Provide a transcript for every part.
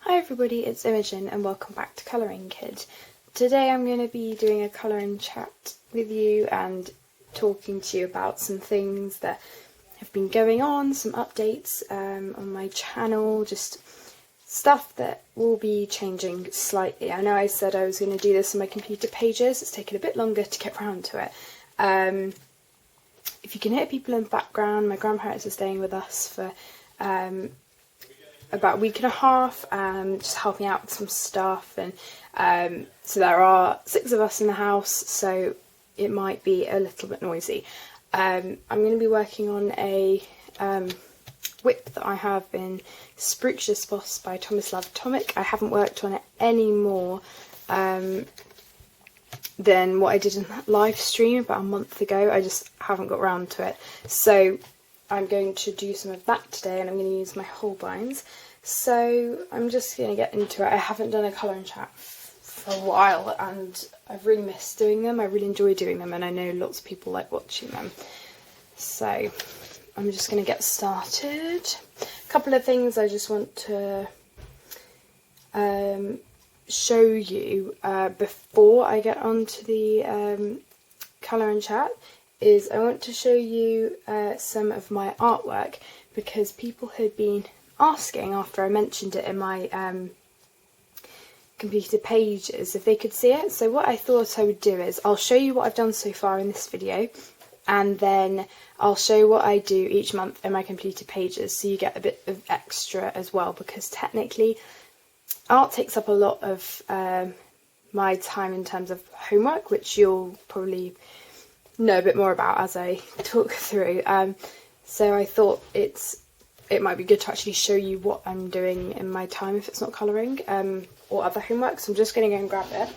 Hi everybody, it's Imogen and welcome back to Colouring Kid. Today I'm going to be doing a colouring chat with you and talking to you about some things that have been going on, some updates on my channel, just stuff that will be changing slightly. I know I said I was going to do this on my computer pages, it's taken a bit longer to get round to it. If you can hear people in the background, my grandparents are staying with us for about a week and a half, just helping out with some stuff, and so there are 6 of us in the house, so it might be a little bit noisy. I'm going to be working on a whip that I have in Sprucious Boss by Tomislav Tomic. I haven't worked on it any more than what I did in that live stream about a month ago. I just haven't got round to it, so I'm going to do some of that today, and I'm going to use my Holbeins. So I'm just going to get into it. I haven't done a colouring chat for a while, and I've really missed doing them. I really enjoy doing them, and I know lots of people like watching them. So I'm just going to get started. A couple of things I just want to show you before I get onto the colouring chat is I want to show you some of my artwork, because people had been asking after I mentioned it in my computer pages if they could see it. So what I thought I would do is I'll show you what I've done so far in this video, and then I'll show what I do each month in my computer pages, so you get a bit of extra as well, because technically art takes up a lot of my time in terms of homework, which you'll probably know a bit more about as I talk through. So I thought it might be good to actually show you what I'm doing in my time if it's not colouring or other homework. So I'm just going to go and grab it.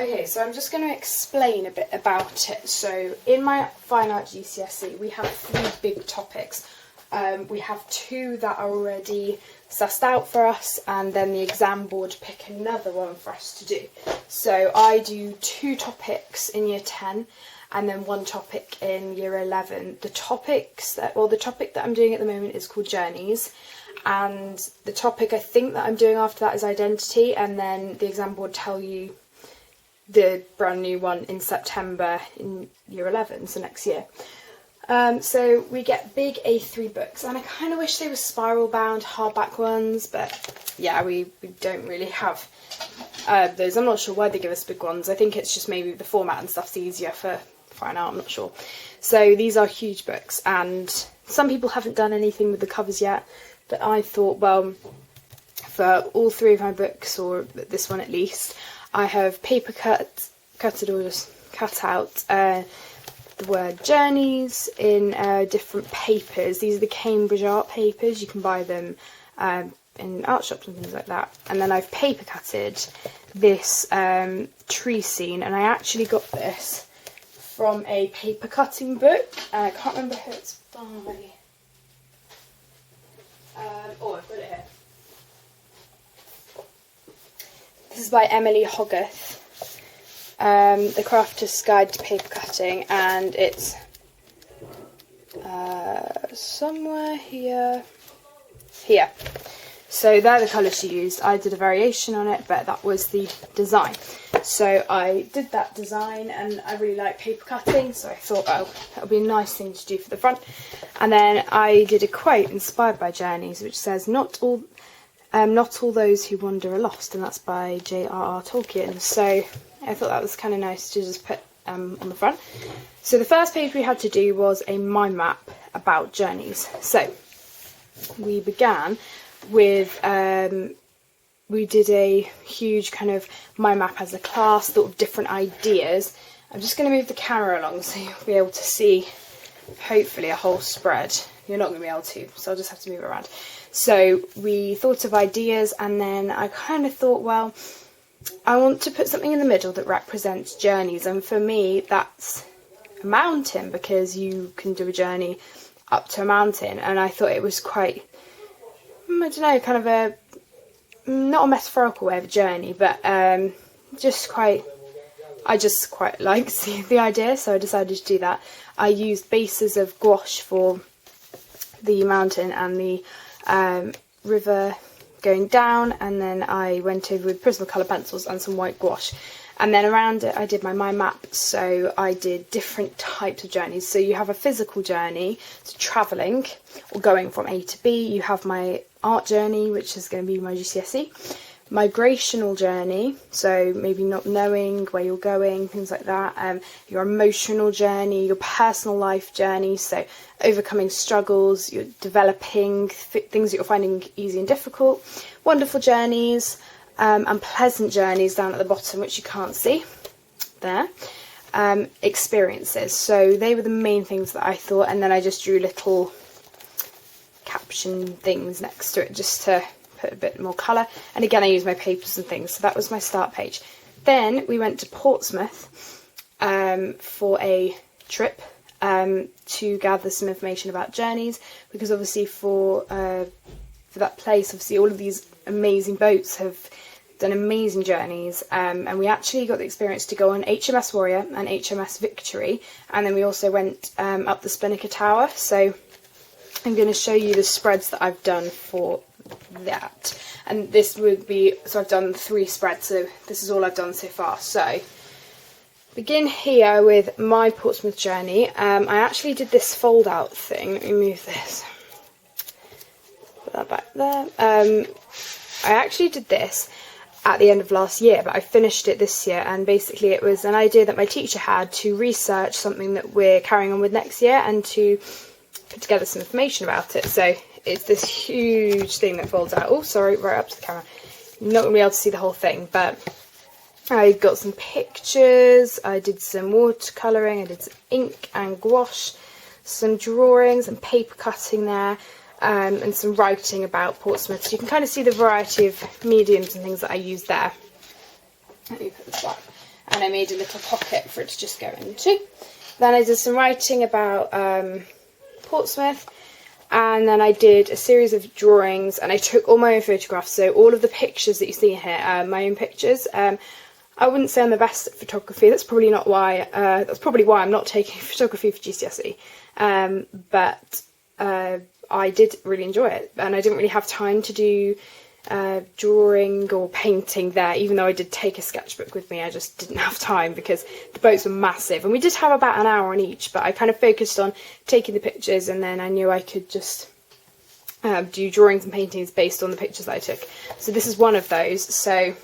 Okay, so I'm just going to explain a bit about it. So in my Fine Art GCSE we have 3 big topics. We have 2 that are already sussed out for us, and then the exam board pick another one for us to do. So I do 2 topics in year 10 and then 1 topic in year 11. The topic that I'm doing at the moment is called Journeys, and the topic I think that I'm doing after that is Identity, and then the exam board tell you the brand new one in September in year 11, so next year. So we get big A3 books, and I kind of wish they were spiral bound hardback ones, but yeah, we don't really have those. I'm not sure why they give us big ones. I think it's just maybe the format and stuff's easier for Fine Art, I'm not sure. So these are huge books, and some people haven't done anything with the covers yet, but I thought, well, for all 3 of my books, or this one at least, I have paper cut or just cut out the word Journeys in different papers. These are the Cambridge art papers. You can buy them in art shops and things like that. And then I've paper cutted this tree scene, and I actually got this from a paper cutting book. I can't remember who it's by. I've got it here. This is by Emily Hogarth. The Crafter's Guide to Paper Cutting, and it's somewhere here. So they're the colours she used. I did a variation on it, but that was the design. So I did that design, and I really like paper cutting, so I thought, oh, that would be a nice thing to do for the front. And then I did a quote inspired by Journeys, which says, not all those who wander are lost, and that's by J.R.R. Tolkien. So I thought that was kind of nice to just put on the front. So the first page we had to do was a mind map about Journeys. So we began with, we did a huge kind of mind map as a class, thought of different ideas. I'm just going to move the camera along so you'll be able to see, hopefully, a whole spread. You're not going to be able to, so I'll just have to move it around. So we thought of ideas, and then I kind of thought, well, I want to put something in the middle that represents journeys, and for me that's a mountain, because you can do a journey up to a mountain, and I thought it was quite, I don't know, kind of a, not a metaphorical way of a journey, but I just quite liked the idea, so I decided to do that. I used bases of gouache for the mountain and the river going down, and then I went over with Prismacolor pencils and some white gouache. And then around it I did my mind map, so I did different types of journeys. So you have a physical journey, so travelling or going from A to B. You have my art journey, which is going to be my GCSE. Migrational journey, so maybe not knowing where you're going, things like that. Your emotional journey, your personal life journey, so overcoming struggles, you're developing things that you're finding easy and difficult. Wonderful journeys, and pleasant journeys down at the bottom, which you can't see there. Experiences, so they were the main things that I thought, and then I just drew little caption things next to it just to put a bit more colour, and again I used my papers and things. So that was my start page. Then we went to Portsmouth for a trip to gather some information about journeys, because obviously for that place, obviously all of these amazing boats have done amazing journeys, and we actually got the experience to go on HMS Warrior and HMS Victory, and then we also went up the Spinnaker Tower. So I'm going to show you the spreads that I've done for that, and this would be, so I've done 3 spreads, so this is all I've done so far. So begin here with my Portsmouth journey. I actually did this fold out thing. Let me move this, put that back there. I actually did this at the end of last year, but I finished it this year, and basically it was an idea that my teacher had to research something that we're carrying on with next year and to put together some information about it. So it's this huge thing that folds out. Oh, sorry, right up to the camera. You're not going to be able to see the whole thing, but I got some pictures, I did some watercolouring, I did some ink and gouache, some drawings and paper cutting there, and some writing about Portsmouth. So you can kind of see the variety of mediums and things that I used there. Let me put this back. And I made a little pocket for it to just go into. Then I did some writing about Portsmouth, and then I did a series of drawings, and I took all my own photographs. So all of the pictures that you see here are my own pictures. I wouldn't say I'm the best at photography. That's probably not why. That's probably why I'm not taking photography for GCSE. But I did really enjoy it, and I didn't really have time to do drawing or painting there, even though I did take a sketchbook with me. I just didn't have time because the boats were massive, and we did have about an hour on each, but I kind of focused on taking the pictures, and then I knew I could just do drawings and paintings based on the pictures that I took. So this is one of those. So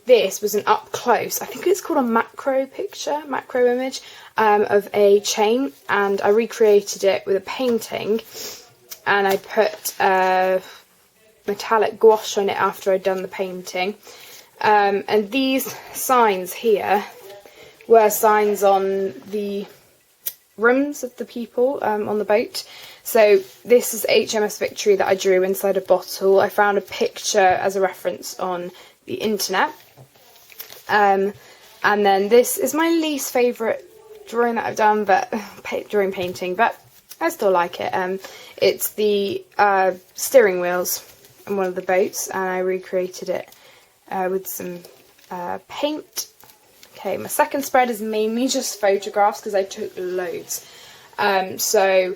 this was an up close, I think it's called a macro image of a chain, and I recreated it with a painting, and I put metallic gouache on it after I'd done the painting. And these signs here were signs on the rooms of the people on the boat. So this is HMS Victory that I drew inside a bottle. I found a picture as a reference on the internet. And then this is my least favourite drawing that I've done, but drawing painting, but I still like it. It's the steering wheels on one of the boats, and I recreated it with some paint. Okay, my second spread is mainly just photographs because I took loads. So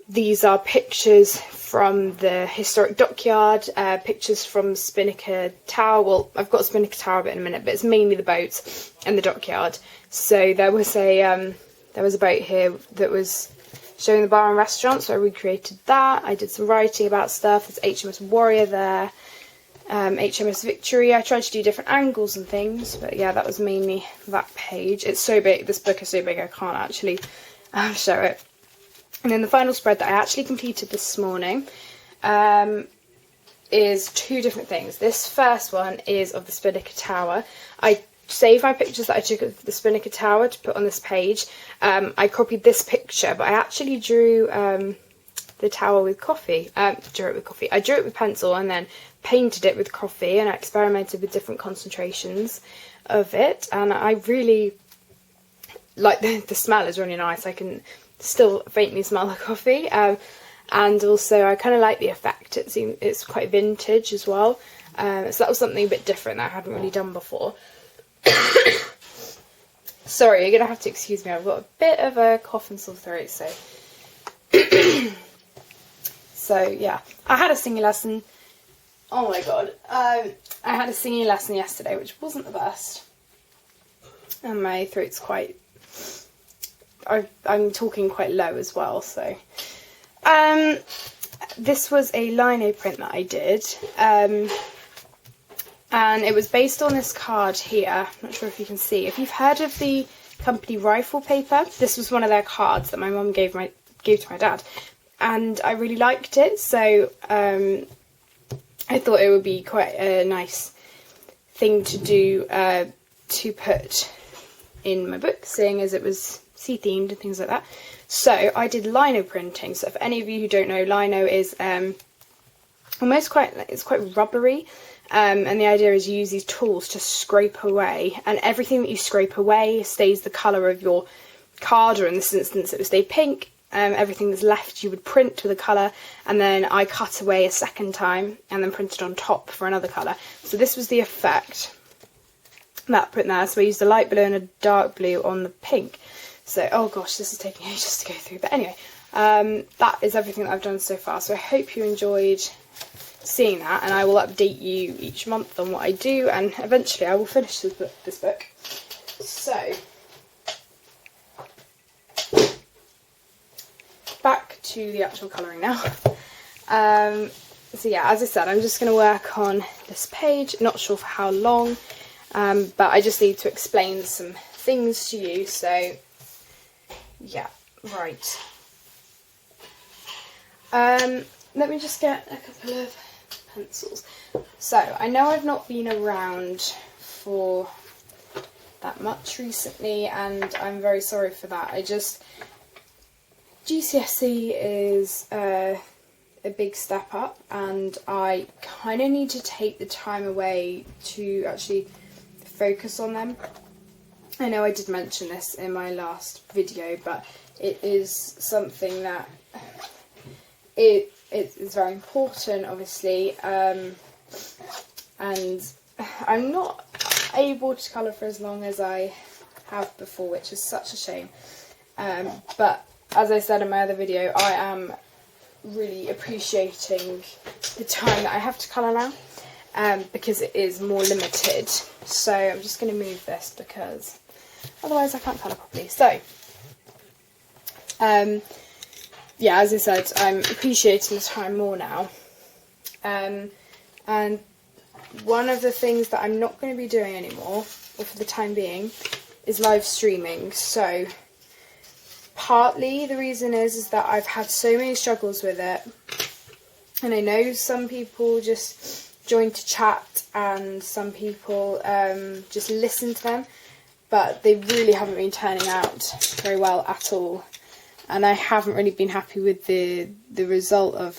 these are pictures from the historic dockyard, pictures from Spinnaker Tower. Well, I've got Spinnaker Tower a bit in a minute, but it's mainly the boats and the dockyard. So there was a boat here that was showing the bar and restaurant, so I recreated that. I did some writing about stuff. There's HMS Warrior there, HMS Victory. I tried to do different angles and things, but yeah, that was mainly that page. It's so big, this book is so big I can't actually show it. And then the final spread that I actually completed this morning is 2 different things. This first one is of the Spinnaker Tower. I saved my pictures that I took of the Spinnaker Tower to put on this page. I copied this picture, but I actually drew the tower with coffee. I drew it with pencil and then painted it with coffee, and I experimented with different concentrations of it, and I really like the smell is really nice. I can still faintly smell the coffee, and also I kind of like the effect. It's quite vintage as well, so that was something a bit different that I hadn't really done before. Sorry, you're gonna have to excuse me, I've got a bit of a cough and sore throat, so So yeah, I had a singing lesson. Oh my god. I had a singing lesson yesterday, which wasn't the best. And my throat's quite... I'm talking quite low as well, so... this was a lino print that I did. And it was based on this card here. I'm not sure if you can see. If you've heard of the company Rifle Paper, this was one of their cards that my mum gave to my dad. And I really liked it, so I thought it would be quite a nice thing to do to put in my book, seeing as it was sea themed and things like that. So I did lino printing. So for any of you who don't know, lino is it's quite rubbery, and the idea is you use these tools to scrape away, and everything that you scrape away stays the colour of your card, or in this instance it would stay pink. Everything that's left you would print with a colour, and then I cut away a second time and then printed on top for another colour. So this was the effect, that print there. So I used a light blue and a dark blue on the pink. So, oh gosh, this is taking ages to go through. But anyway, that is everything that I've done so far. So I hope you enjoyed seeing that, and I will update you each month on what I do, and eventually I will finish this book. So... back to the actual colouring now. So yeah, as I said, I'm just going to work on this page, not sure for how long, but I just need to explain some things to you, so yeah, right. Let me just get a couple of pencils. So, I know I've not been around for that much recently, and I'm very sorry for that. GCSE is a big step up, and I kind of need to take the time away to actually focus on them. I know I did mention this in my last video, but it is something that it is very important, obviously, and I'm not able to colour for as long as I have before, which is such a shame, but as I said in my other video, I am really appreciating the time that I have to colour now, because it is more limited. So I'm just going to move this because otherwise I can't colour properly. So, yeah, as I said, I'm appreciating the time more now. And one of the things that I'm not going to be doing anymore, or for the time being, is live streaming. So... partly the reason is that I've had so many struggles with it, and I know some people just join to chat and some people just listen to them, but they really haven't been turning out very well at all, and I haven't really been happy with the result of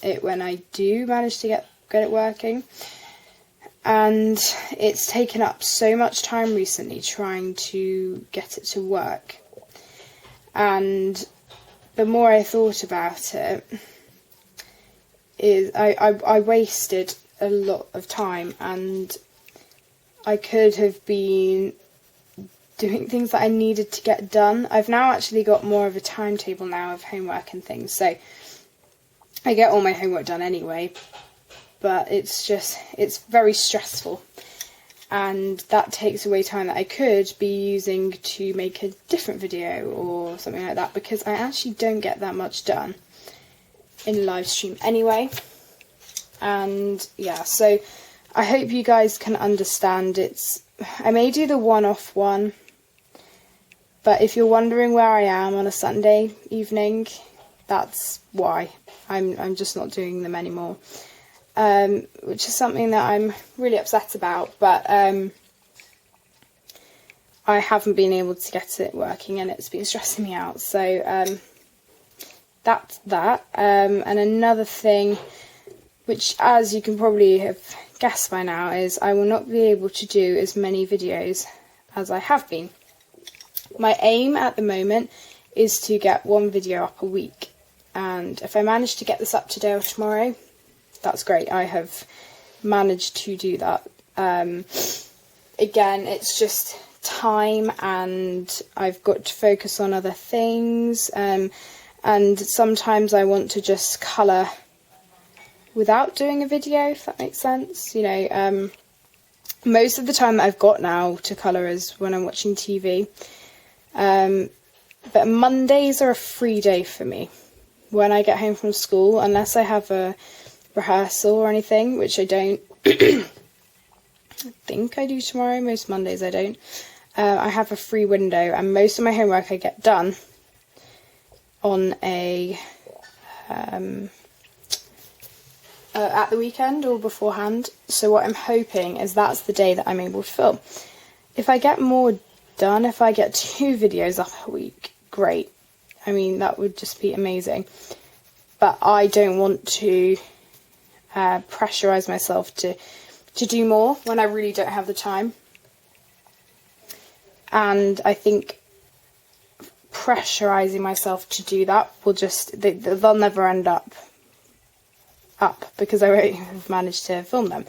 it when I do manage to get it working. And it's taken up so much time recently trying to get it to work. And the more I thought about it, I wasted a lot of time, and I could have been doing things that I needed to get done. I've now actually got more of a timetable now of homework and things, so I get all my homework done anyway, but it's very stressful. And that takes away time that I could be using to make a different video or something like that, because I actually don't get that much done in live stream anyway. And yeah, so I hope you guys can understand. I may do the one-off one, but if you're wondering where I am on a Sunday evening, that's why. I'm just not doing them anymore. Which is something that I'm really upset about, but I haven't been able to get it working, and it's been stressing me out. So that's that. And another thing, which, as you can probably have guessed by now, is I will not be able to do as many videos as I have been. My aim at the moment is to get one video up a week, and if I manage to get this up today or tomorrow, that's great. I have managed to do that. Again, it's just time, and I've got to focus on other things, and and sometimes I want to just colour without doing a video, if that makes sense. You know, most of the time that I've got now to colour is when I'm watching TV. But Mondays are a free day for me when I get home from school, unless I have a rehearsal or anything, which I don't. I think I do tomorrow. Most Mondays I don't. I have a free window, and most of my homework I get done on a at the weekend or beforehand. So what I'm hoping is that's the day that I'm able to film. If I get more done, if I get 2 videos up a week, great. I mean, that would just be amazing. But I don't want to pressurise myself to do more when I really don't have the time. And I think pressurising myself to do that will just, they'll never end up because I won't have managed to film them.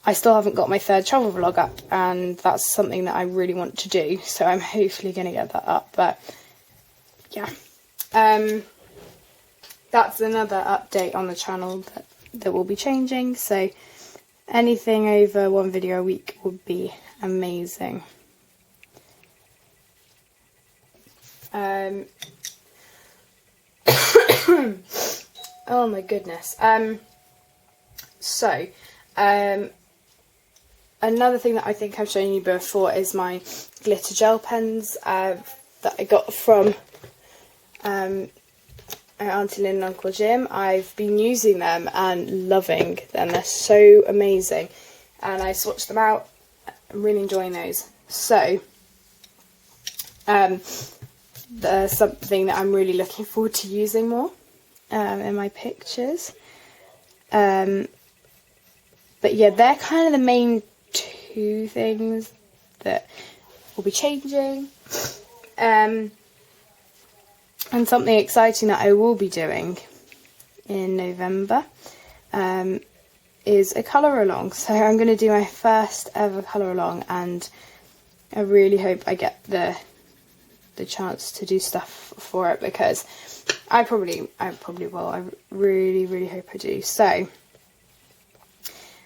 I still haven't got my 3rd travel vlog up, and that's something that I really want to do, so I'm hopefully going to get that up. But yeah, that's another update on the channel that will be changing, so anything over 1 video a week would be amazing. Oh my goodness. Another thing that I think I've shown you before is my glitter gel pens that I got from Auntie Lynn and Uncle Jim. I've been using them and loving them. They're so amazing. And I swatched them out. I'm really enjoying those. So, there's something that I'm really looking forward to using more in my pictures. But yeah, they're kind of the main 2 things that will be changing. And something exciting that I will be doing in November is a colour along. So I'm going to do my first ever colour along, and I really hope I get the chance to do stuff for it, because I probably will. I really hope I do. So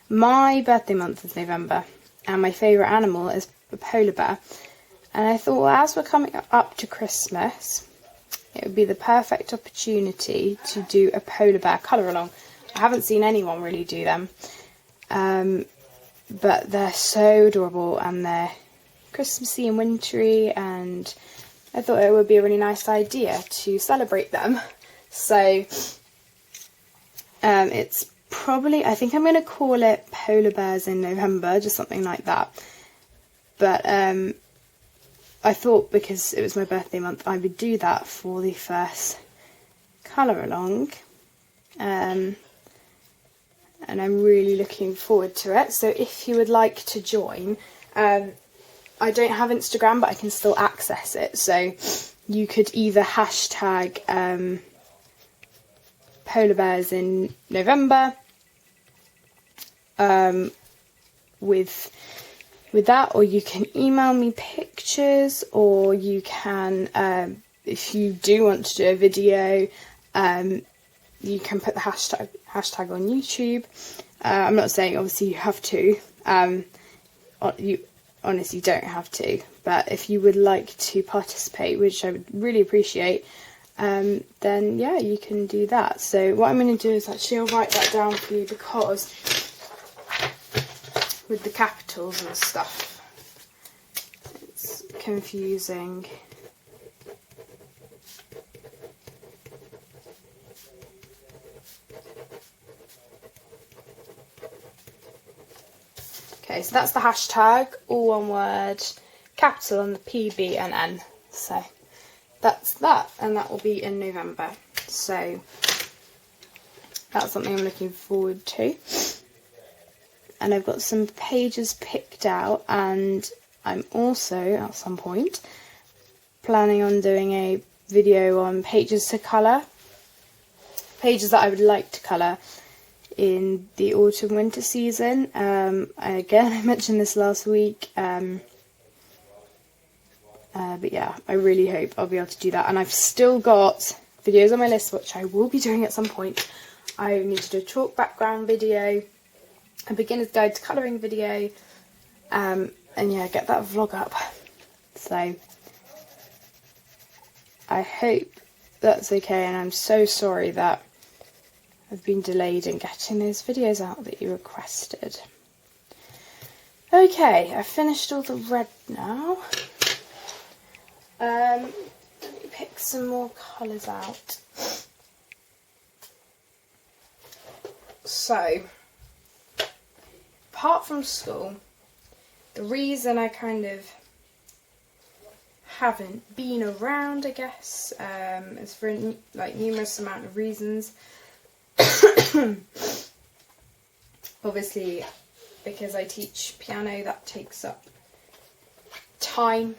my birthday month is November, and my favourite animal is a polar bear. And I thought, well, as we're coming up to Christmas, it would be the perfect opportunity to do a polar bear colour along. I haven't seen anyone really do them, but they're so adorable, and they're Christmassy and wintry, and I thought it would be a really nice idea to celebrate them. So it's probably, I think I'm going to call it Polar Bears in November, just something like that. But I thought, because it was my birthday month, I would do that for the first colour along. And I'm really looking forward to it. So if you would like to join, I don't have Instagram, but I can still access it. So you could either hashtag Polar Bears in November with that, or you can email me pictures, or you can, if you do want to do a video, you can put the hashtag on YouTube. I'm not saying obviously you have to. You honestly don't have to, but if you would like to participate, which I would really appreciate, then yeah, you can do that. So what I'm going to do is actually, I'll write that down for you, because with the capitals and stuff, it's confusing. Okay, so that's the hashtag, all one word, capital on the P, B and N. So that's that, and that will be in November. So that's something I'm looking forward to. And I've got some pages picked out, and I'm also, at some point, planning on doing a video on pages to colour. Pages that I would like to colour in the autumn-winter season. Again, I mentioned this last week, but yeah, I really hope I'll be able to do that. And I've still got videos on my list, which I will be doing at some point. I need to do a chalk background video, a beginner's guide to colouring video, and yeah, get that vlog up. So I hope that's okay, and I'm so sorry that I've been delayed in getting those videos out that you requested. Okay, I've finished all the red now. Let me pick some more colours out. So, apart from school, the reason I kind of haven't been around, I guess, is for like numerous amount of reasons. Obviously, because I teach piano, that takes up time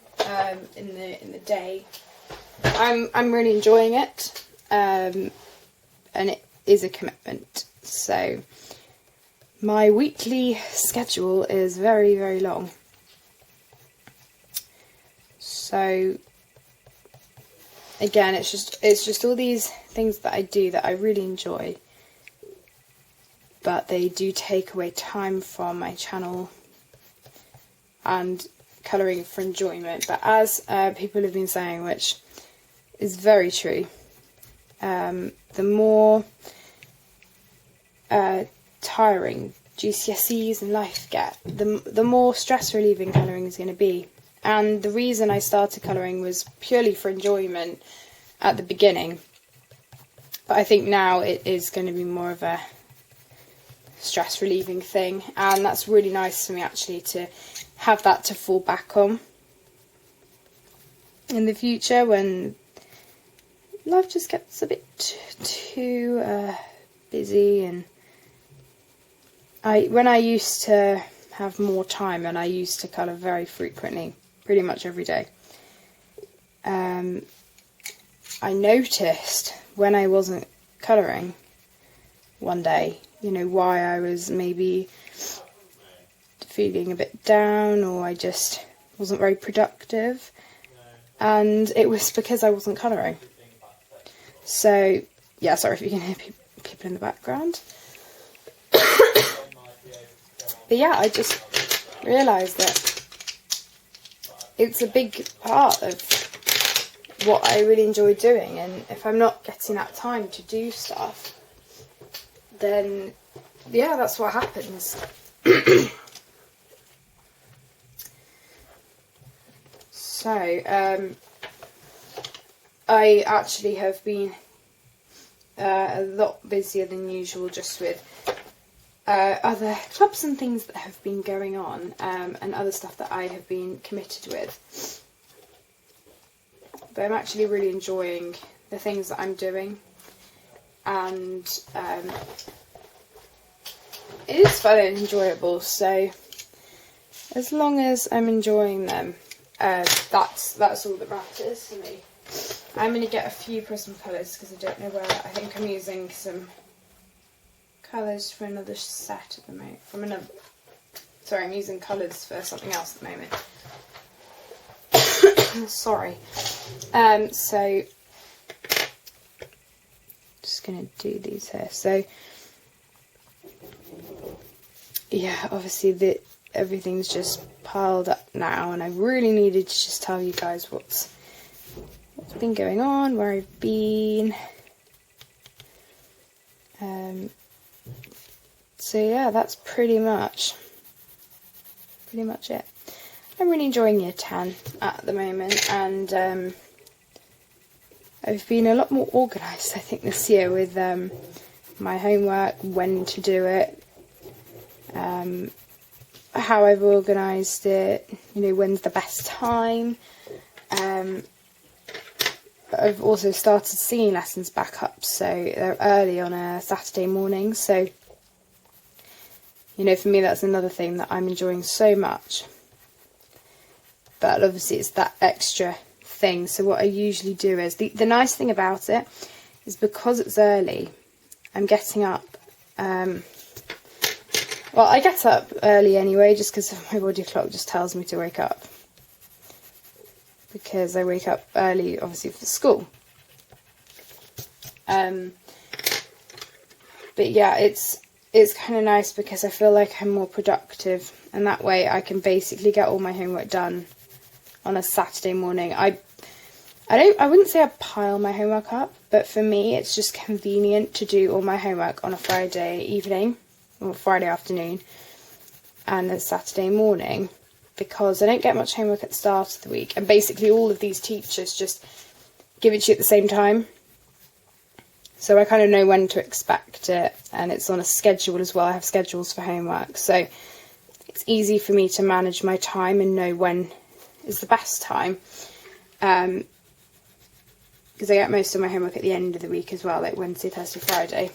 in the day. I'm really enjoying it, and it is a commitment. So my weekly schedule is very, very long. So again, it's just all these things that I do that I really enjoy, but they do take away time from my channel and colouring for enjoyment. But as people have been saying, which is very true, the more tiring GCSEs and life get, the more stress relieving colouring is going to be. And the reason I started colouring was purely for enjoyment at the beginning, but I think now it is going to be more of a stress relieving thing, and that's really nice for me actually to have that to fall back on in the future when life just gets a bit too busy. And when I used to have more time and I used to colour very frequently, pretty much every day, I noticed when I wasn't colouring one day, you know, why I was maybe feeling a bit down, or I just wasn't very productive, and it was because I wasn't colouring. So yeah, sorry if you can hear people in the background. But yeah, I just realised that it's a big part of what I really enjoy doing, and if I'm not getting that time to do stuff, then yeah, that's what happens. So I actually have been a lot busier than usual, just with other clubs and things that have been going on, and other stuff that I have been committed with. But I'm actually really enjoying the things that I'm doing, and it is fun and enjoyable. So as long as I'm enjoying them, that's all that matters to me. I'm going to get a few Prism colours because I don't know where. I think I'm using some colours for another set at the moment. Sorry, I'm using colours for something else at the moment. Sorry. So just going to do these here. So yeah, obviously everything's just piled up now, and I really needed to just tell you guys what's been going on, where I've been. So yeah, that's pretty much it. I'm really enjoying Year 10 at the moment, and I've been a lot more organised, I think, this year with my homework, when to do it, how I've organised it, you know, when's the best time. I've also started singing lessons back up, so they're early on a Saturday morning, so, you know, for me that's another thing that I'm enjoying so much. But obviously it's that extra thing. So what I usually do is, the nice thing about it is, because it's early, I'm getting up, well, I get up early anyway, just because my body clock just tells me to wake up, because I wake up early obviously for school. But yeah, it's kind of nice because I feel like I'm more productive, and that way I can basically get all my homework done on a Saturday morning. I wouldn't say I pile my homework up, but for me it's just convenient to do all my homework on a Friday evening or Friday afternoon and a Saturday morning, because I don't get much homework at the start of the week, and basically all of these teachers just give it to you at the same time. So I kind of know when to expect it, and it's on a schedule as well. I have schedules for homework, so it's easy for me to manage my time and know when is the best time. Because I get most of my homework at the end of the week as well, like Wednesday, Thursday, Friday.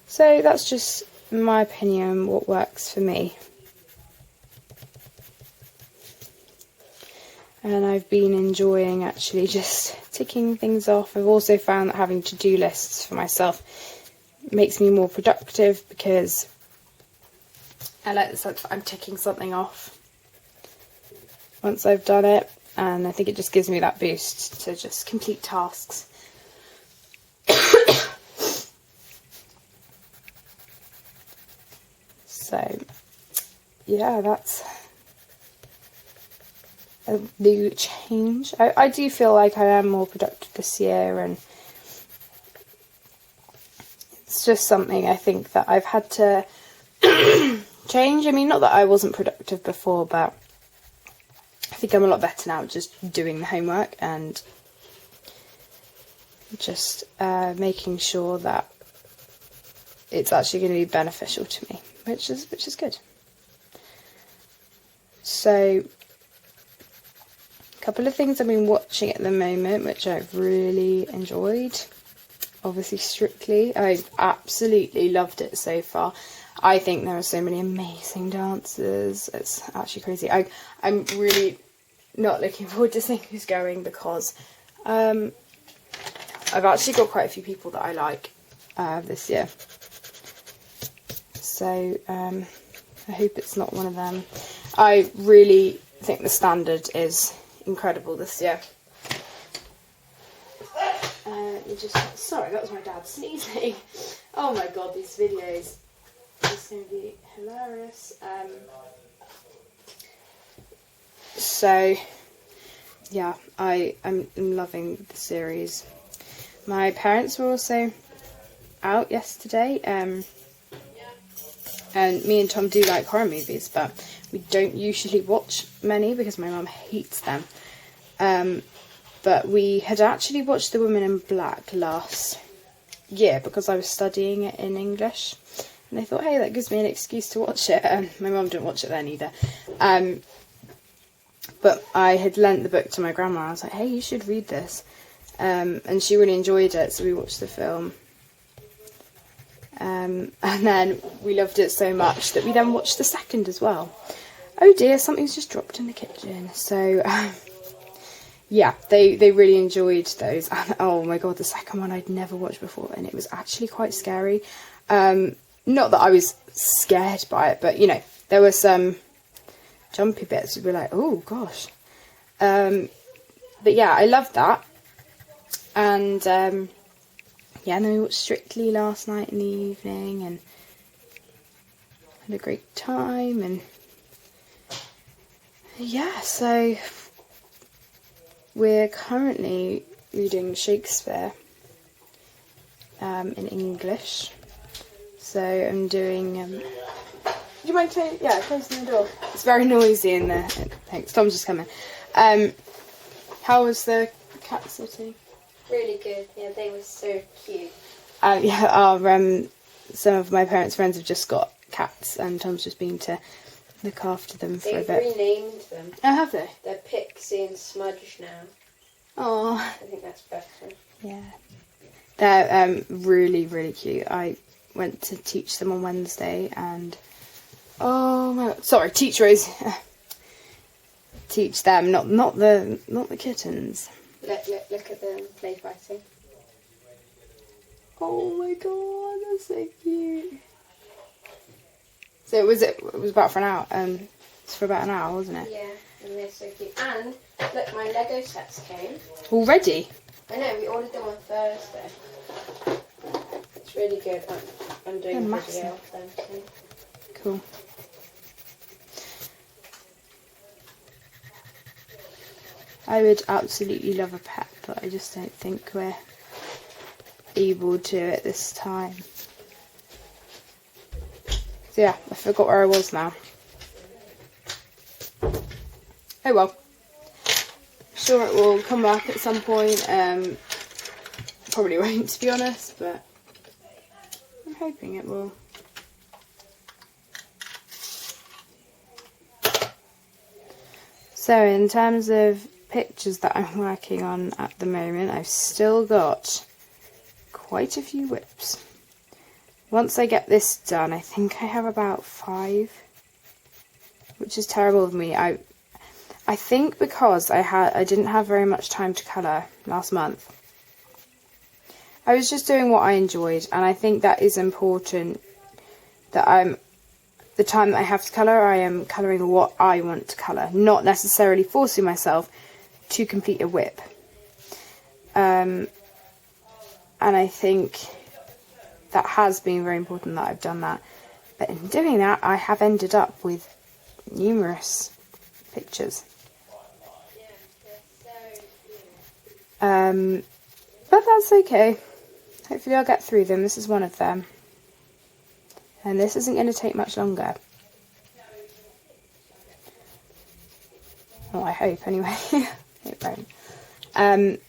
So that's just my opinion, what works for me. And I've been enjoying actually just ticking things off. I've also found that having to-do lists for myself makes me more productive, because I like the sense that I'm ticking something off once I've done it, and I think it just gives me that boost to just complete tasks. So yeah, that's a new change. I do feel like I am more productive this year, and it's just something I think that I've had to change. I mean, not that I wasn't productive before, but I think I'm a lot better now just doing the homework and just making sure that it's actually going to be beneficial to me, which is good. So couple of things I've been watching at the moment which I've really enjoyed. Obviously Strictly, I've absolutely loved it so far. I think there are so many amazing dancers, it's actually crazy. I'm really not looking forward to seeing who's going, because I've actually got quite a few people that I like this year, so I hope it's not one of them. I really think the standard is incredible this year. Sorry, that was my dad sneezing. Oh my god, these videos are just going to be hilarious. So yeah, I'm loving the series. My parents were also out yesterday, and me and Tom do like horror movies, but we don't usually watch many because my mum hates them. But we had actually watched The Woman in Black last year because I was studying it in English, and I thought, hey, that gives me an excuse to watch it. My mum didn't watch it then either. But I had lent the book to my grandma. I was like, hey, you should read this. And she really enjoyed it, so we watched the film. And then we loved it so much that we then watched the second as well. Oh dear, something's just dropped in the kitchen. So yeah, they really enjoyed those. And oh my god, the second one I'd never watched before, and it was actually quite scary. Not that I was scared by it, but you know, there were some jumpy bits. We'd be like, oh gosh. But yeah, I loved that. And yeah, and then we watched Strictly last night in the evening and had a great time. And yeah, so we're currently reading Shakespeare in English. So I'm doing... do you mind closing the door? It's very noisy in there. Thanks, Tom's just coming. How was the cat sitting? Really good. Yeah, they were so cute. Yeah, some of my parents' friends have just got cats, and Tom's just been to look after them for a bit. They've renamed them. Oh, have they? They're Pixie and Smudge now. Oh. I think that's better. Yeah. They're really, really cute. I went to teach them on Wednesday, and oh my god, sorry, teach Rose. Teach them, not the kittens. Look at them play fighting. Oh my god, that's so cute. So it was about for an hour. It's for about an hour, wasn't it? Yeah, and they're so cute. And look, my Lego sets came Already? I know, we ordered them on Thursday. It's really good. I'm doing They're a massive. video of them too. Cool. I would absolutely love a pet, but I just don't think we're able to at this time. So yeah, I forgot where I was now. Oh well. Sure, it will come back at some point. Probably won't, to be honest, but I'm hoping it will. So in terms of pictures that I'm working on at the moment, I've still got quite a few whips. Once I get this done, I think I have about 5, which is terrible of me. I think because I didn't have very much time to colour last month. I was just doing what I enjoyed, and I think that is important, that the time that I have to colour, I am colouring what I want to colour, not necessarily forcing myself to complete a whip. And I think that has been very important that I've done that. But in doing that, I have ended up with numerous pictures. But that's okay. Hopefully I'll get through them. This is one of them. And this isn't going to take much longer. Well, I hope anyway. It won't.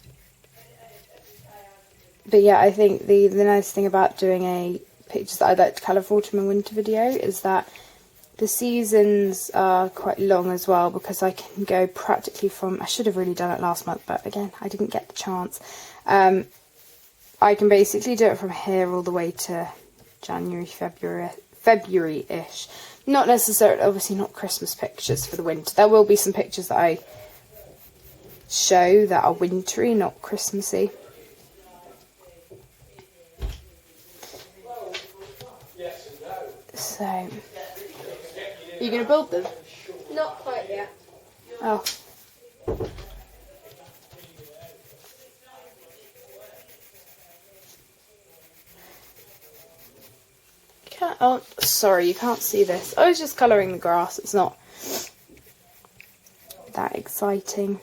But yeah, I think the nice thing about doing a pictures that I'd like to colour for autumn and winter video is that the seasons are quite long as well, because I can go practically from, I should have really done it last month, but again, I didn't get the chance. I can basically do it from here all the way to January, February-ish. Not necessarily, obviously not Christmas pictures for the winter. There will be some pictures that I show that are wintry, not Christmassy. So, are you going to build them? Not quite yet. Oh. Oh, sorry, you can't see this. I was just colouring the grass. It's not that exciting.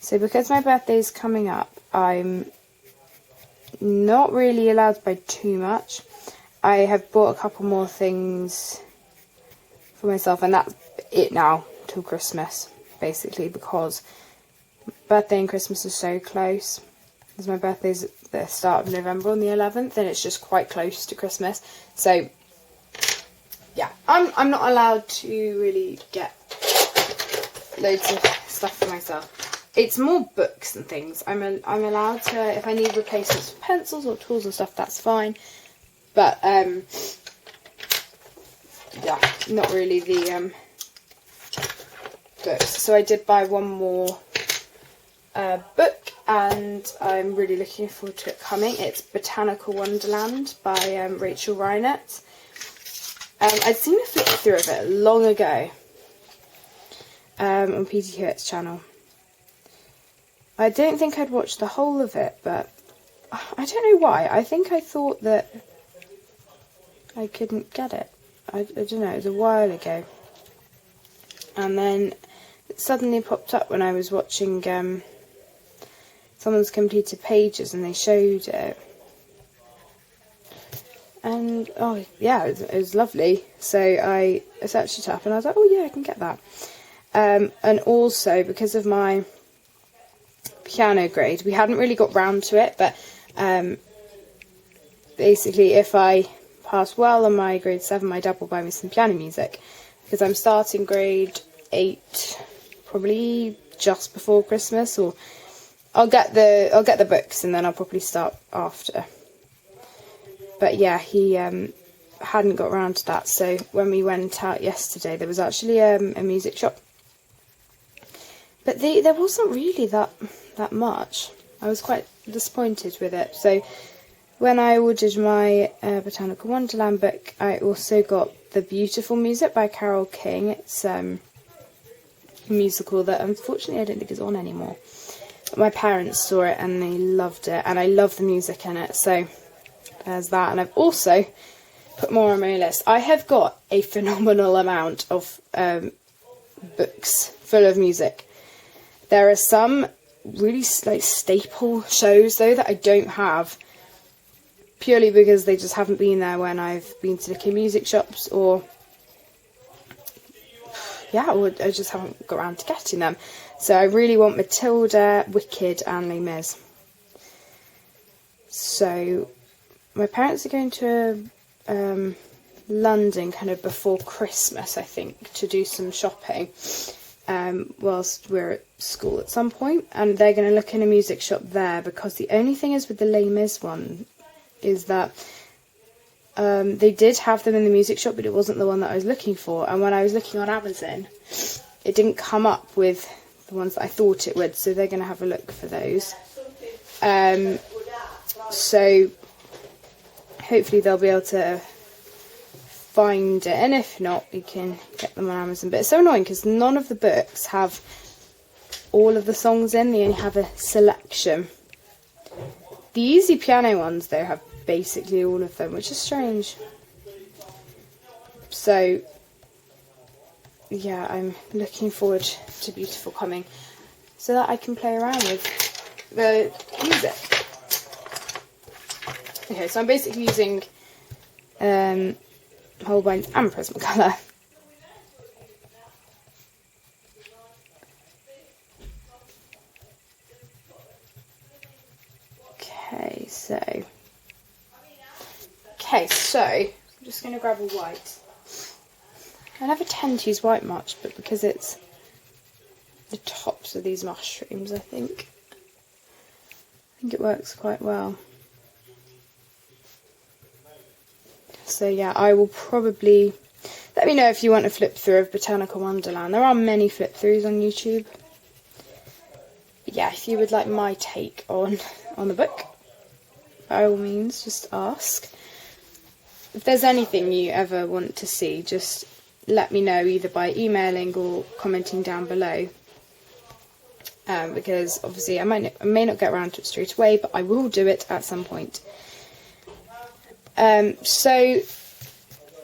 So because my birthday's coming up, I'm not really allowed to buy too much. I have bought a couple more things for myself, and that's it now till Christmas, basically, because birthday and Christmas are so close. Because my birthday's at the start of November on the 11th, and it's just quite close to Christmas. So yeah, I'm not allowed to really get loads of stuff for myself. It's more books and things. I'm allowed to, if I need replacements for pencils or tools and stuff, that's fine. But yeah, not really the books. So I did buy one more book, and I'm really looking forward to it coming. It's Botanical Wonderland by Rachel Reinert. I'd seen a flip through of it long ago on Peter Hewitt's channel. I don't think I'd watched the whole of it, but I don't know why. I think I thought that I couldn't get it. I don't know, it was a while ago. And then it suddenly popped up when I was watching someone's completed pages, and they showed it. And, oh, yeah, it was lovely. So I searched it up, and I was like, oh, yeah, I can get that. And also, because of my piano grade, we hadn't really got round to it, but basically, if I pass well on my grade 7, my dad will buy me some piano music, because I'm starting grade 8 probably just before Christmas, or I'll get the books and then I'll probably start after. But yeah, he hadn't got round to that, so when we went out yesterday, there was actually a music shop, but there wasn't really that much. I was quite disappointed with it. So when I ordered my Botanical Wonderland book, I also got The Beautiful Music by Carole King. It's musical that unfortunately I don't think is on anymore. But my parents saw it and they loved it, and I love the music in it, so there's that. And I've also put more on my list. I have got a phenomenal amount of books full of music. There are some really like staple shows though that I don't have, purely because they just haven't been there when I've been to look in music shops, or I just haven't got around to getting them. So I really want Matilda, Wicked and Les Mis. So my parents are going to London kind of before Christmas, I think, to do some shopping whilst we're at school at some point, and they're going to look in a music shop there, because the only thing is with the Les Mis one is that they did have them in the music shop, but it wasn't the one that I was looking for, and when I was looking on Amazon it didn't come up with the ones that I thought it would, so they're going to have a look for those. So hopefully they'll be able to find it, and if not we can get them on Amazon. But it's so annoying because none of the books have all of the songs in, they only have a selection. The easy piano ones though have basically all of them, which is strange. So yeah, I'm looking forward to Beautiful coming so that I can play around with the music. Okay, so I'm basically using Holbein and Prismacolor. Okay, so I'm just going to grab a white. I never tend to use white much, but because it's the tops of these mushrooms, I think it works quite well. So yeah, I will probably, let me know if you want a flip through of Botanical Wonderland. There are many flip throughs on YouTube. Yeah, if you would like my take on the book, by all means, just ask. If there's anything you ever want to see, just let me know either by emailing or commenting down below. Because obviously I may not get around to it straight away, but I will do it at some point. So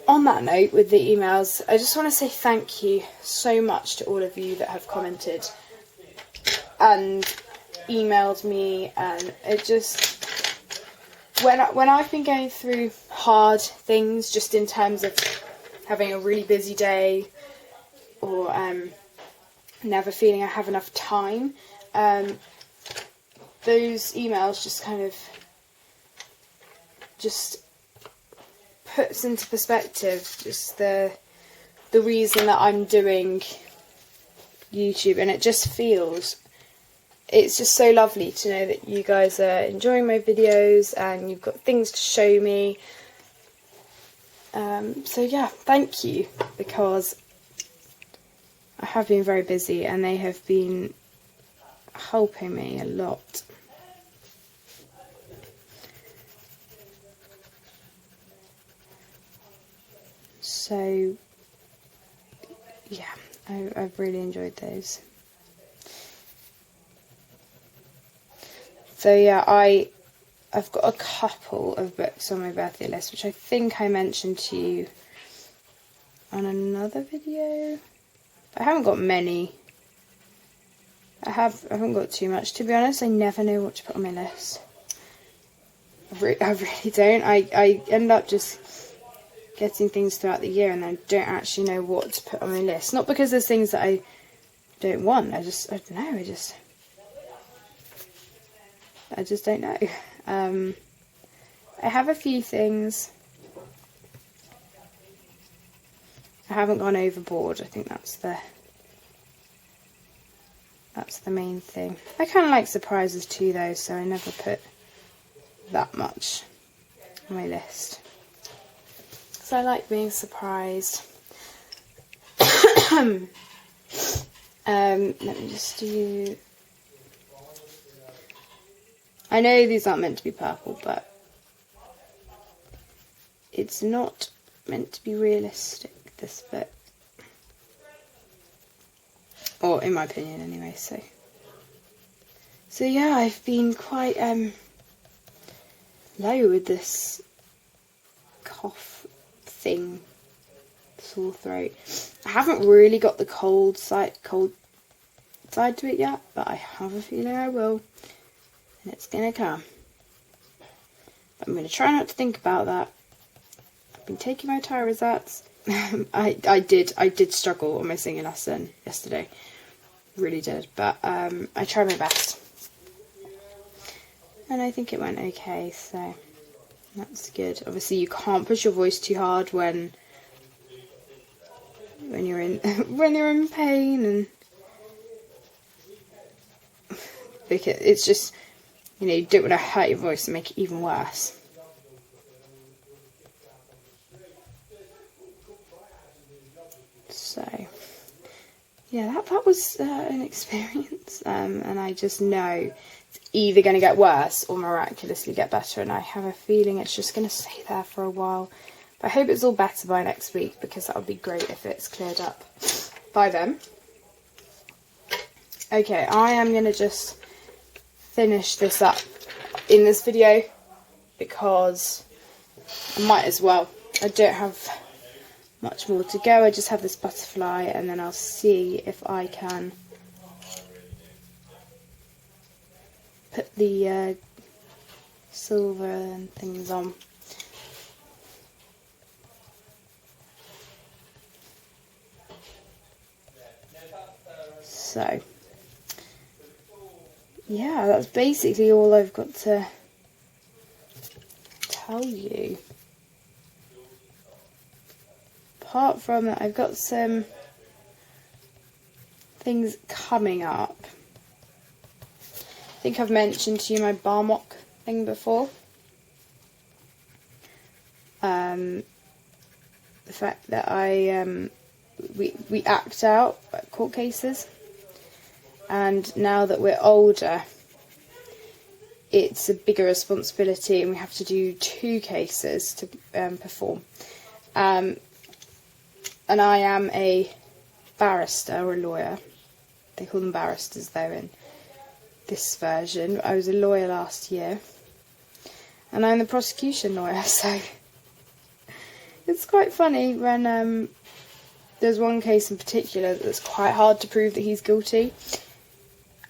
on that note with the emails, I just want to say thank you so much to all of you that have commented and emailed me, and it just, when I've been going through hard things, just in terms of having a really busy day, or never feeling I have enough time, those emails just kind of just puts into perspective just the reason that I'm doing YouTube, and it just feels, it's just so lovely to know that you guys are enjoying my videos and you've got things to show me. So yeah, thank you, because I have been very busy and they have been helping me a lot. So yeah, I've really enjoyed those. So yeah, I've got a couple of books on my birthday list, which I think I mentioned to you on another video. I haven't got many. I haven't got too much, to be honest. I never know what to put on my list. I really don't. I end up just getting things throughout the year and I don't actually know what to put on my list. Not because there's things that I don't want. I don't know. I just don't know. I have a few things. I haven't gone overboard. I think that's the main thing. I kind of like surprises too, though, so I never put that much on my list. So I like being surprised. Let me just do... I know these aren't meant to be purple, but it's not meant to be realistic, this bit. or in my opinion anyway. So yeah, I've been quite low with this cough thing, sore throat. I haven't really got the cold side to it yet, but I have a feeling I will, and it's gonna come. But I'm gonna try not to think about that. I've been taking my Tyrosats. I did struggle on my singing lesson yesterday, really did, but I tried my best, and I think it went okay, so that's good. Obviously you can't push your voice too hard when you're in when you're in pain, and because it's just, you don't want to hurt your voice and make it even worse. So yeah, that was an experience, and I just know it's either going to get worse or miraculously get better, and I have a feeling it's just going to stay there for a while. But I hope it's all better by next week, because that would be great if it's cleared up by then. Okay, I am going to just finish this up in this video, because I might as well. I don't have much more to go. I just have this butterfly, and then I'll see if I can put the silver and things on. So yeah, that's basically all I've got to tell you. Apart from that, I've got some things coming up. I think I've mentioned to you my bar mock thing before. The fact that we act out court cases, and now that we're older, it's a bigger responsibility, and we have to do 2 cases to perform. And I am a barrister, or a lawyer. They call them barristers though in this version. I was a lawyer last year, and I'm the prosecution lawyer, so it's quite funny when there's one case in particular that's quite hard to prove that he's guilty,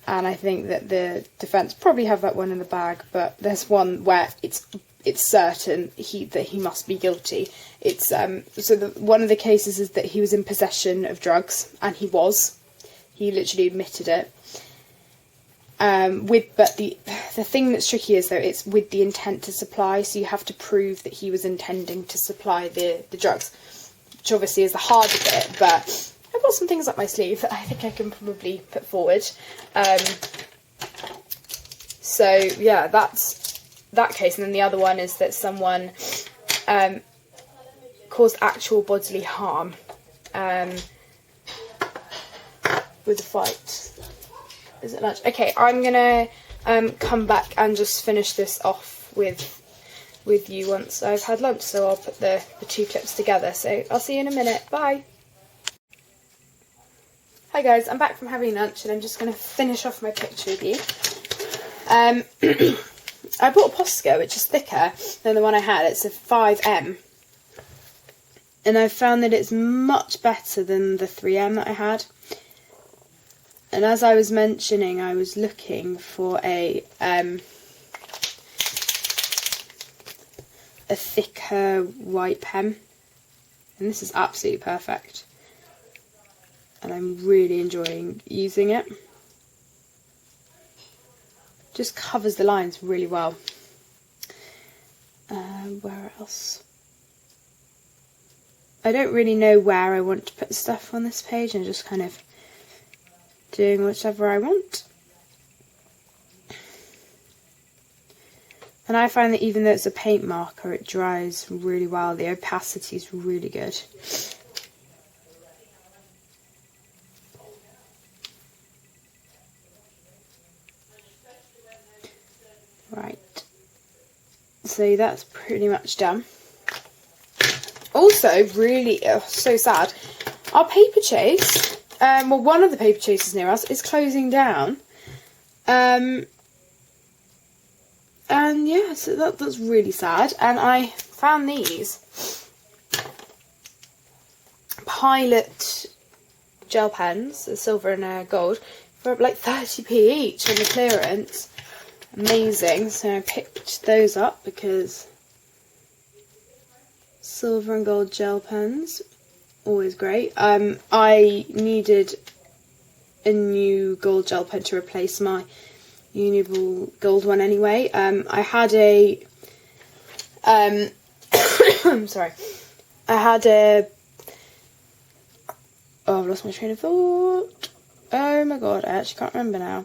and I think that the defence probably have that one in the bag, but there's one where it's certain that he must be guilty. It's one of the cases is that he was in possession of drugs, and he literally admitted it. But the thing that's tricky is though it's with the intent to supply, so you have to prove that he was intending to supply the drugs, which obviously is the harder bit. But I've got some things up my sleeve that I think I can probably put forward. So yeah, that's that case, and then the other one is that someone caused actual bodily harm with a fight. Is it lunch? Okay, I'm gonna come back and just finish this off with you once I've had lunch, so I'll put the 2 clips together. So I'll see you in a minute. Bye. Hi guys, I'm back from having lunch, and I'm just gonna finish off my picture with you. I bought a Posca, which is thicker than the one I had. It's a 5M. And I found that it's much better than the 3M that I had. And as I was mentioning, I was looking for a thicker white pen. And this is absolutely perfect. And I'm really enjoying using it. Just covers the lines really well. Where else? I don't really know where I want to put stuff on this page. I'm just kind of doing whichever I want. And I find that even though it's a paint marker, it dries really well. The opacity is really good. Right, so that's pretty much done. Also, really, so sad, our paper chase Well, one of the paper chasers near us is closing down. And yeah, so that's really sad. And I found these Pilot gel pens, the silver and gold, for like 30p each on the clearance. Amazing. So I picked those up because silver and gold gel pens, always great. I needed a new gold gel pen to replace my Uniball gold one anyway. I had a sorry. I had a oh, I've lost my train of thought. Oh my god, I actually can't remember now.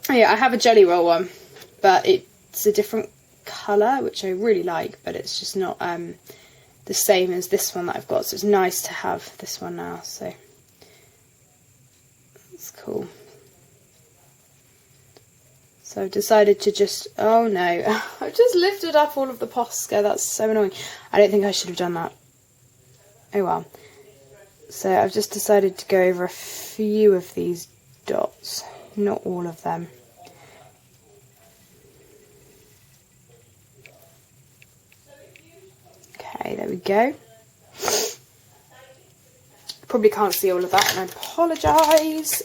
Oh, yeah, I have a Jelly Roll one, but it's a different colour, which I really like, but it's just not the same as this one that I've got, so it's nice to have this one now, so it's cool. So I've decided to just, oh no, I've just lifted up all of the Posca, that's so annoying. I don't think I should have done that. Oh well. So I've just decided to go over a few of these dots, not all of them. Okay, there we go. Probably can't see all of that, and I apologise.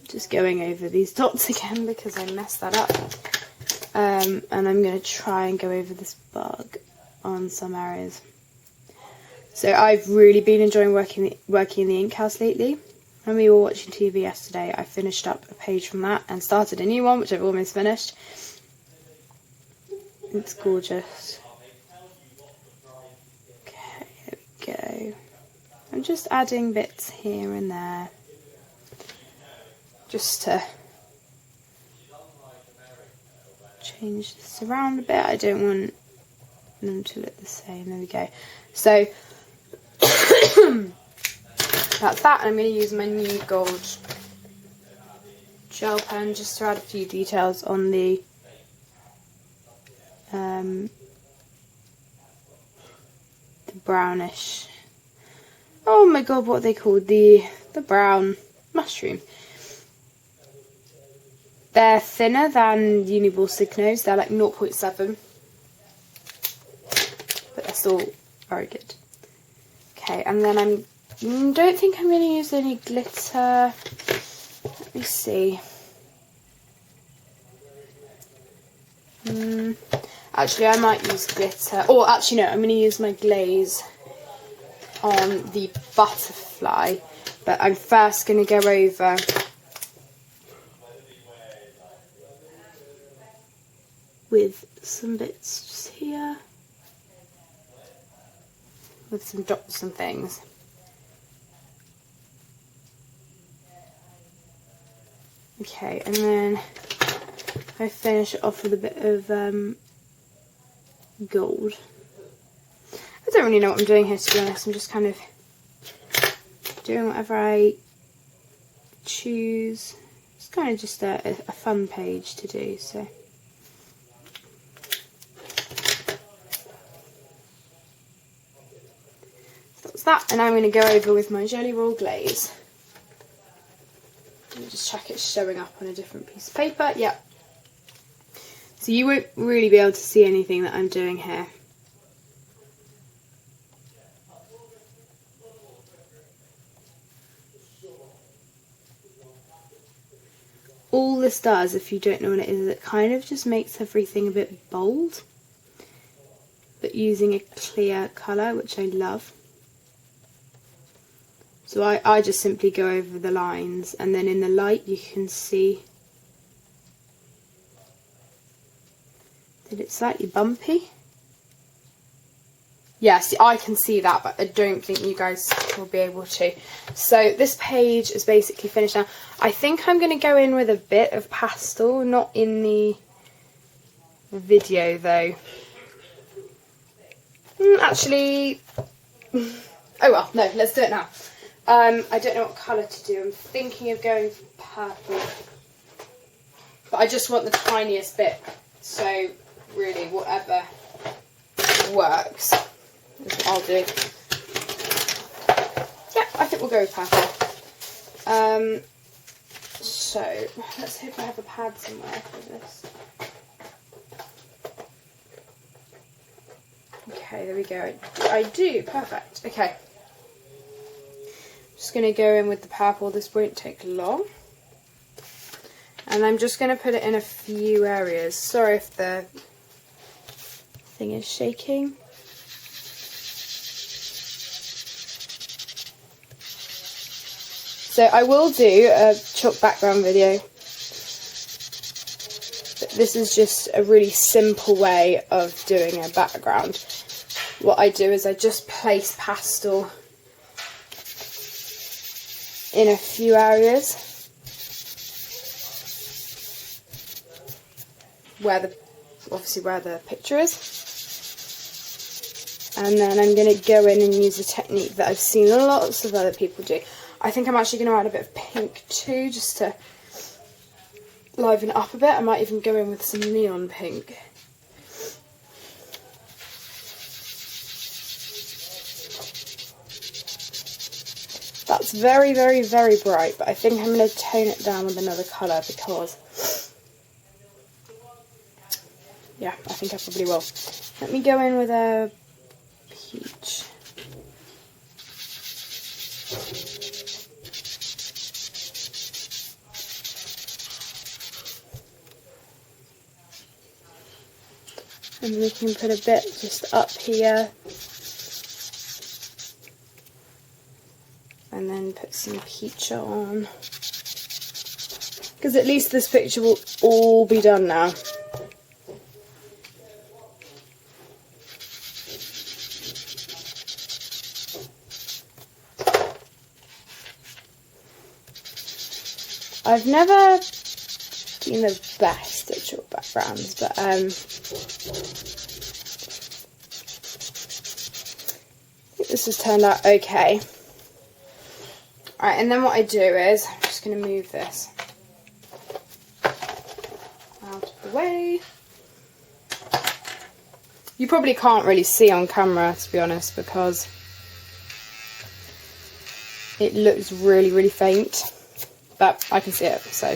Just going over these dots again because I messed that up. And I'm going to try and go over this bug on some areas. So I've really been enjoying working in the ink house lately. When we were watching TV yesterday, I finished up a page from that and started a new one, which I've almost finished. It's gorgeous. Okay, there we go. I'm just adding bits here and there, just to change this around a bit. I don't want them to look the same. There we go. So that's that, and I'm going to use my new gold gel pen just to add a few details on the brownish, oh my god, what are they called, the brown mushroom. They're thinner than Uniball Signos, they're like 0.7, but they're still very good. Okay, and then I don't think I'm going to use any glitter. Let me see. Actually, I might use glitter. Or actually, no, I'm going to use my glaze on the butterfly. But I'm first going to go over with some bits just here, with some dots and things. Okay, and then I finish it off with a bit of gold. I don't really know what I'm doing here, to be honest. I'm just kind of doing whatever I choose. It's kind of just a fun page to do, so. That's that, and I'm going to go over with my Jelly Roll glaze. Let me just check it's showing up on a different piece of paper. Yep. So you won't really be able to see anything that I'm doing here. All this does, if you don't know what it is it kind of just makes everything a bit bold, but using a clear colour, which I love. So I just simply go over the lines, and then in the light you can see that it's slightly bumpy. Yeah, see, I can see that, but I don't think you guys will be able to. So this page is basically finished now. I think I'm going to go in with a bit of pastel, not in the video though. Actually, oh well, no, let's do it now. I don't know what colour to do. I'm thinking of going for purple, but I just want the tiniest bit, so really whatever works is what I'll do. I think we'll go with purple. So let's hope I have a pad somewhere for this. Okay, there we go. I do, perfect. Okay. Just going to go in with the purple. This won't take long. And I'm just going to put it in a few areas. Sorry if the thing is shaking. So I will do a chalk background video. But this is just a really simple way of doing a background. What I do is I just place pastel in a few areas where the picture is, and then I'm going to go in and use a technique that I've seen lots of other people do. I think I'm actually going to add a bit of pink too, just to liven it up a bit. I might even go in with some neon pink. That's very, very, very bright, but I think I'm going to tone it down with another colour because, yeah, I think I probably will. Let me go in with a peach. And we can put a bit just up here. And then put some peach on. Because at least this picture will all be done now. I've never been the best at chalk backgrounds, but I think this has turned out okay. Alright, and then what I do is, I'm just going to move this out of the way. You probably can't really see on camera, to be honest, because it looks really, really faint. But I can see it, so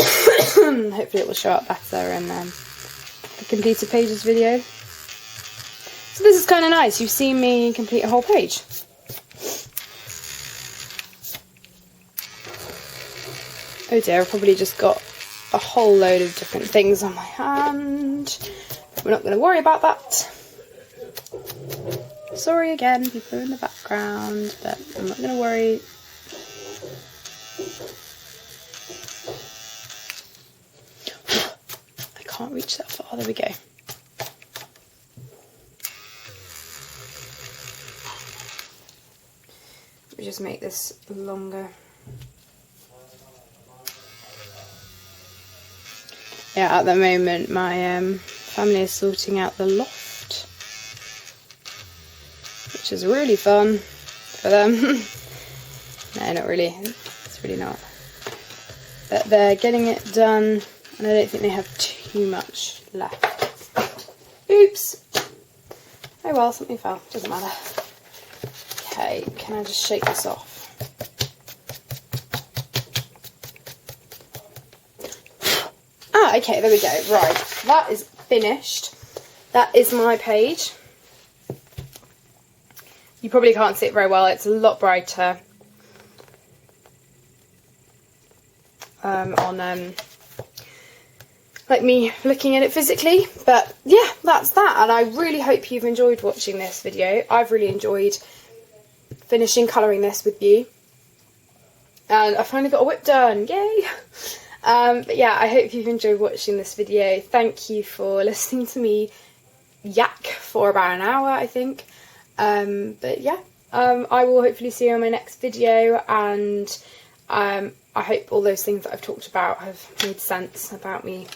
hopefully it will show up better in the completed pages video. So this is kind of nice. You've seen me complete a whole page. Oh dear, I've probably just got a whole load of different things on my hand. We're not going to worry about that. Sorry again, people are in the background, but I'm not going to worry. I can't reach that far, there we go. Let me just make this longer. Yeah, at the moment my family is sorting out the loft, which is really fun for them. No, not really, it's really not. But they're getting it done, and I don't think they have too much left. Oops! Oh well, something fell, doesn't matter. Okay, can I just shake this off? Ah, okay, there we go. Right, that is finished. That is my page. You probably can't see it very well. It's a lot brighter on like me looking at it physically. But yeah, that's that. And I really hope you've enjoyed watching this video. I've really enjoyed finishing colouring this with you. And I finally got a whip done. Yay! But yeah, I hope you've enjoyed watching this video. Thank you for listening to me yak for about an hour, I think. But yeah, I will hopefully see you in my next video, and I hope all those things that I've talked about have made sense about me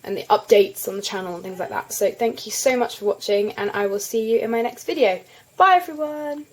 and the updates on the channel and things like that. So thank you so much for watching, and I will see you in my next video. Bye everyone!